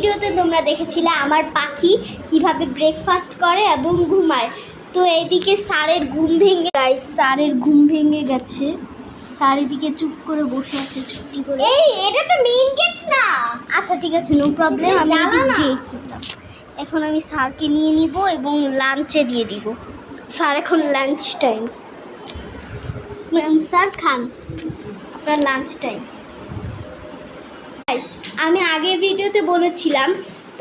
ভিডিওতে তোমরা দেখেছিলে আমার পাখি কিভাবে ব্রেকফাস্ট করে এবং ঘুমায়। তো এইদিকে স্যারের ঘুম ভেঙে স্যারের ঘুম ভেঙে গেছে। স্যার এদিকে চুপ করে বসে আছে চুপটি করে। এই এটা তো মেইন গেট না। আচ্ছা ঠিক আছে, নো প্রবলেম, আমি এদিক দিয়ে করলাম। এখন আমি স্যারকে নিয়ে নিব এবং লাঞ্চে দিয়ে দিব। স্যার এখন লাঞ্চ টাইম। স্যার খান, আপনার লাঞ্চ টাইম। আমি আগের ভিডিওতে বলেছিলাম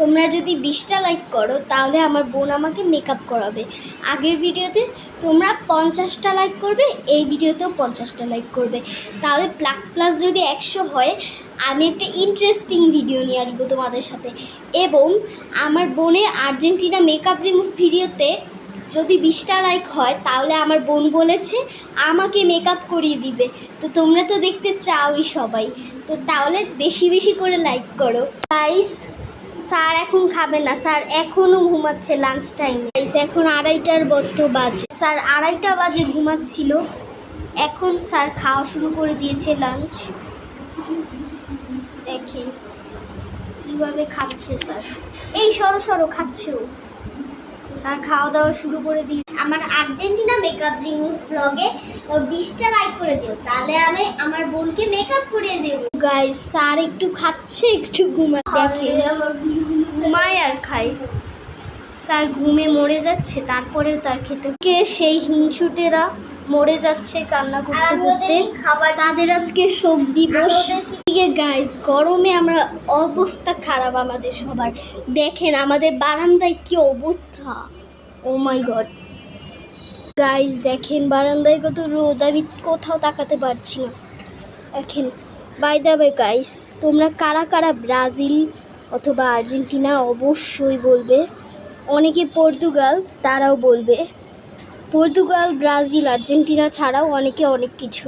তোমরা যদি 20টা লাইক করো তাহলে আমার বোন আমাকে মেকআপ করাবে। আগের ভিডিওতে তোমরা 50টা লাইক করবে, এই ভিডিওতেও 50টা লাইক করবে। তাহলে প্লাস প্লাস যদি 100 হয় আমি একটা ইন্টারেস্টিং ভিডিও নিয়ে আসবো তোমাদের সাথে। এবং আমার বোনের আর্জেন্টিনা মেকআপ রিমুভ ভিডিওতে যদি 20টা লাইক হয় তাহলে আমার বোন বলেছে আমাকে মেকআপ করিয়ে দিবে। তো তোমরা তো দেখতে চাওই সবাই, তো তাহলে বেশি বেশি করে লাইক করো গাইস। স্যার এখন খাবে না, স্যার এখনও ঘুমাচ্ছে লাঞ্চ টাইমে। এখন 2:30টার মতো বাজে, স্যার 2:30টা বাজে ঘুমাচ্ছিল, এখন স্যার খাওয়া শুরু করে দিয়েছে লাঞ্চ। দেখেন কীভাবে খাচ্ছে স্যার, এই সরো সরো খাচ্ছেও। স্যার খাওয়া দাওয়া শুরু করে দিয়েছে। আমার আর্জেন্টিনা মেকআপ রিমুভ ব্লগে 20টা লাইক করে দিও, তাহলে আমি আমার বোনকে মেকআপ করিয়ে দেব। গাইস স্যার একটু খাচ্ছে একটু ঘুমায়, দেখেন ঘুমায় আর খায়। স্যার ঘুমে মরে যাচ্ছে, তারপরেও তার খেতে সেই হিংসুটেরা মরে যাচ্ছে কান্না করতে করতে। তাদের আজকে শোক দিবস। গাইস গরমে আমরা অবস্থা খারাপ আমাদের সবার। দেখেন আমাদের বারান্দায় কি অবস্থা, ও মাই গড। গাইস দেখেন বারান্দায় কত রোদ, আমি কোথাও তাকাতে পারছি না। দেখেন বাই দ্য ওয়ে গাইস, তোমরা কারা কারা ব্রাজিল অথবা আর্জেন্টিনা অবশ্যই বলবে। অনেকে পর্তুগাল, তারাও বলবে। পর্তুগাল, ব্রাজিল, আর্জেন্টিনা ছাড়াও অনেকে অনেক কিছু,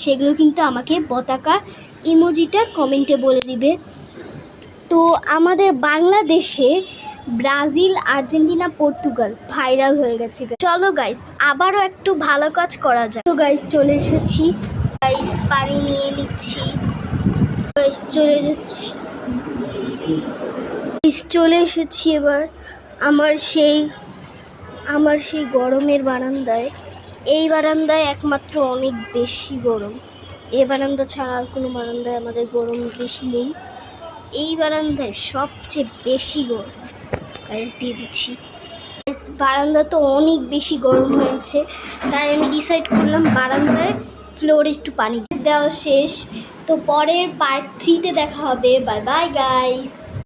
সেগুলো কিন্তু আমাকে পতাকা ইমোজিটা কমেন্টে বলে দিবে। তো আমাদের বাংলাদেশে ব্রাজিল, আর্জেন্টিনা, পর্তুগাল ভাইরাল হয়ে গেছে। চলো গাইস আবারও একটু ভালো কাজ করা যায়। তো গাইস চলে এসেছি, গাইস পানি নিয়ে নিচ্ছি, চলে যাচ্ছি। চলে এসেছি এবার আমার সেই গরমের বারান্দায়। এই বারান্দায় একমাত্র অনেক বেশি গরম, এই বারান্দা ছাড়া আর কোনো বারান্দায় আমাদের গরম বেশি নেই। এই বারান্দায় সবচেয়ে বেশি গরম। গাইস দিয়ে দিচ্ছি। বারান্দা তো অনেক বেশি গরম হয়েছে, তাই আমি ডিসাইড করলাম বারান্দায় ফ্লোরে একটু পানি দেওয়া শেষ। তো পরের পার্ট 3-তে দেখা হবে। Bye bye guys.